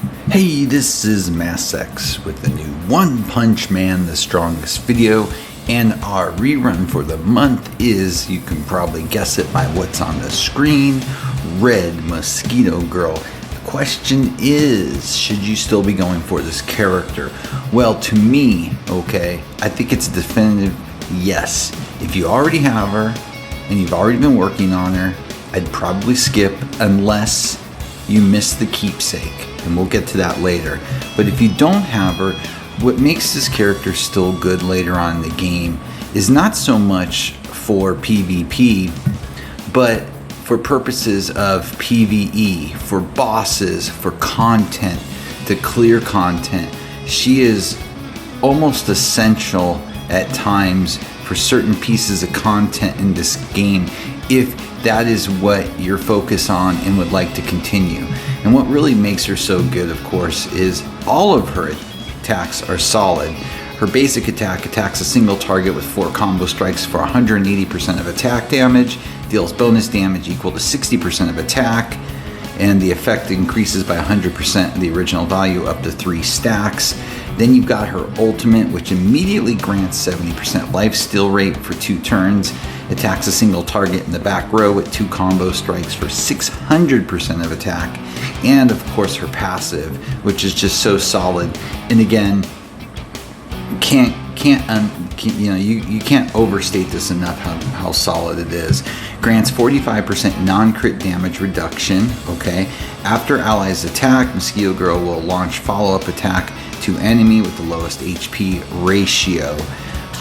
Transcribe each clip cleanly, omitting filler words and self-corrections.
Hey, this is MassX with the new One Punch Man the Strongest video, and our rerun for the month is, you can probably guess it by what's on the screen, Red Mosquito Girl. The question is, should you still be going for this character? Well, to me, okay, I think it's a definitive yes. If you already have her and you've already been working on her, I'd probably skip unless you miss the keepsake, and we'll get to that later. But if you don't have her, what makes this character still good later on in the game is not so much for PvP, but for purposes of PvE, for bosses, for content, to clear content. She is almost essential at times for certain pieces of content in this game, if that is what you're focused on and would like to continue. And what really makes her so good, of course, is all of her attacks are solid. Her basic attack attacks a single target with 4 combo strikes for 180% of attack damage, deals bonus damage equal to 60% of attack, and the effect increases by 100% of the original value up to 3 stacks. Then you've got her ultimate, which immediately grants 70% life steal rate for 2 turns, attacks a single target in the back row with 2 combo strikes for 600% of attack, and of course her passive, which is just so solid. And again, you can't overstate this enough how solid it is. Grants 45% non-crit damage reduction. Okay, after allies attack, Mosquito Girl will launch follow-up attack to enemy with the lowest HP ratio,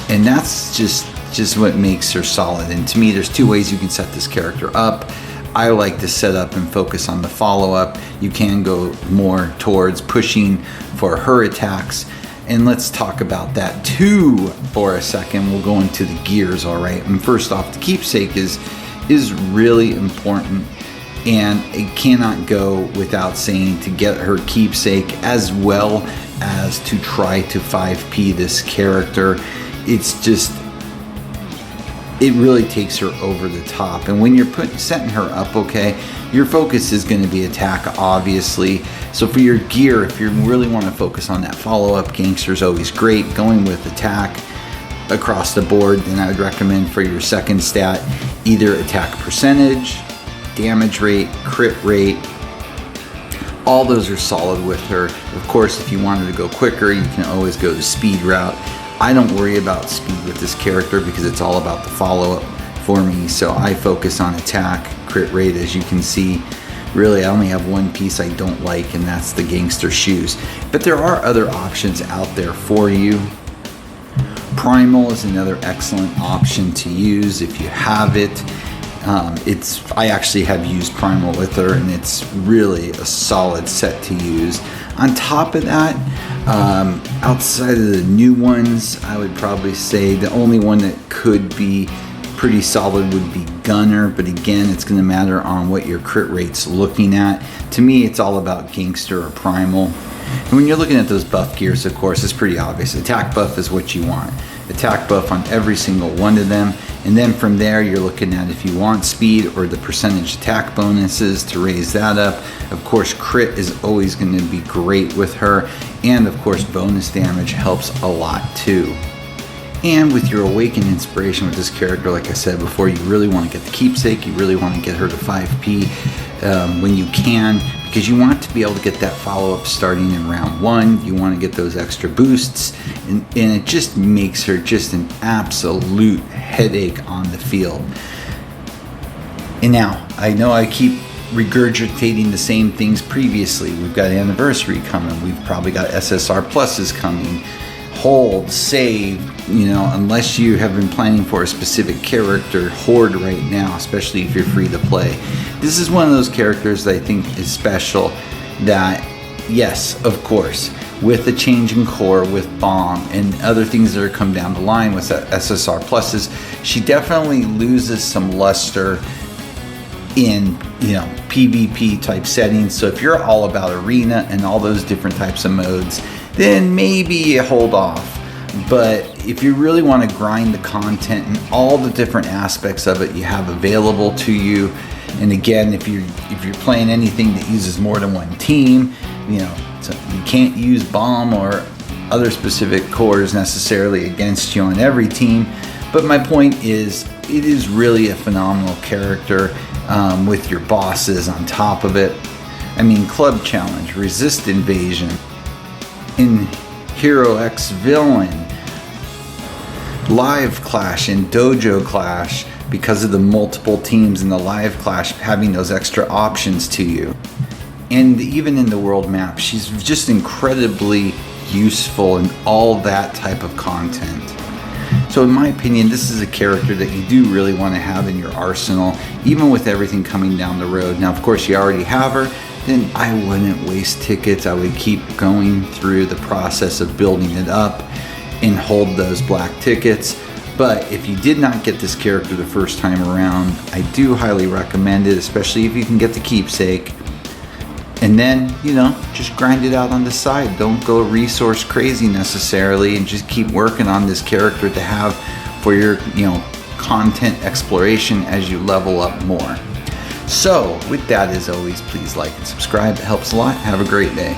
and that's just what makes her solid. And to me, there's 2 ways you can set this character up. I like to set up and focus on the follow-up. You can go more towards pushing for her attacks, and let's talk about that too for a second. We'll go into the gears, all right? And first off, the keepsake is really important, and it cannot go without saying to get her keepsake, as well as to try to 5p this character. It really takes her over the top. And when you're setting her up, okay, your focus is going to be attack, obviously. So for your gear, if you really want to focus on that follow-up, Gangster's always great. Going with attack across the board, then I would recommend for your second stat either attack percentage, damage rate, crit rate. All those are solid with her. Of course, if you wanted to go quicker, you can always go the speed route. I don't worry about speed with this character because it's all about the follow-up for me. So I focus on attack, crit rate. As you can see, really I only have one piece I don't like, and that's the gangster shoes. But there are other options out there for you. Primal is another excellent option to use if you have it. I actually have used Primal with her, and it's really a solid set to use. On top of that, outside of the new ones, I would probably say the only one that could be pretty solid would be Gunner, but again, it's going to matter on what your crit rate's looking at. To me, it's all about Gangster or Primal. And when you're looking at those buff gears, of course, it's pretty obvious. Attack buff is what you want. Attack buff on every single one of them. And then from there, you're looking at if you want speed or the percentage attack bonuses to raise that up. Of course, crit is always going to be great with her. And of course, bonus damage helps a lot too. And with your awakened inspiration with this character, like I said before, you really want to get the keepsake. You really want to get her to 5p when you can, because you want to be able to get that follow-up starting in round 1. You want to get those extra boosts, and it just makes her just an absolute headache on the field. And now, I know I keep regurgitating the same things previously. We've got Anniversary coming. We've probably got SSR Pluses coming. Hold, save, unless you have been planning for a specific character, Horde right now, especially if you're free to play. This is one of those characters that I think is special, that, yes, of course, with the change in core, with Bomb, and other things that are come down the line with SSR Pluses, she definitely loses some luster in PvP type settings. So if you're all about arena and all those different types of modes, then maybe you hold off. But if you really want to grind the content and all the different aspects of it you have available to you, and again, if you're playing anything that uses more than one team, you know, so you can't use bomb or other specific cores necessarily against you on every team. But my point is, it is really a phenomenal character with your bosses on top of it. I mean, Club Challenge, Resist Invasion, in Hero X Villain, Live Clash and Dojo Clash, because of the multiple teams in the Live Clash having those extra options to you. And even in the world map, she's just incredibly useful in all that type of content. So in my opinion, this is a character that you do really want to have in your arsenal, even with everything coming down the road. Now, of course, you already have her, then I wouldn't waste tickets. I would keep going through the process of building it up and hold those black tickets. But if you did not get this character the first time around, I do highly recommend it, especially if you can get the keepsake. And then, you know, just grind it out on the side. Don't go resource crazy necessarily, and just keep working on this character to have for your, you know, content exploration as you level up more. So with that, as always, please like and subscribe. It helps a lot. Have a great day.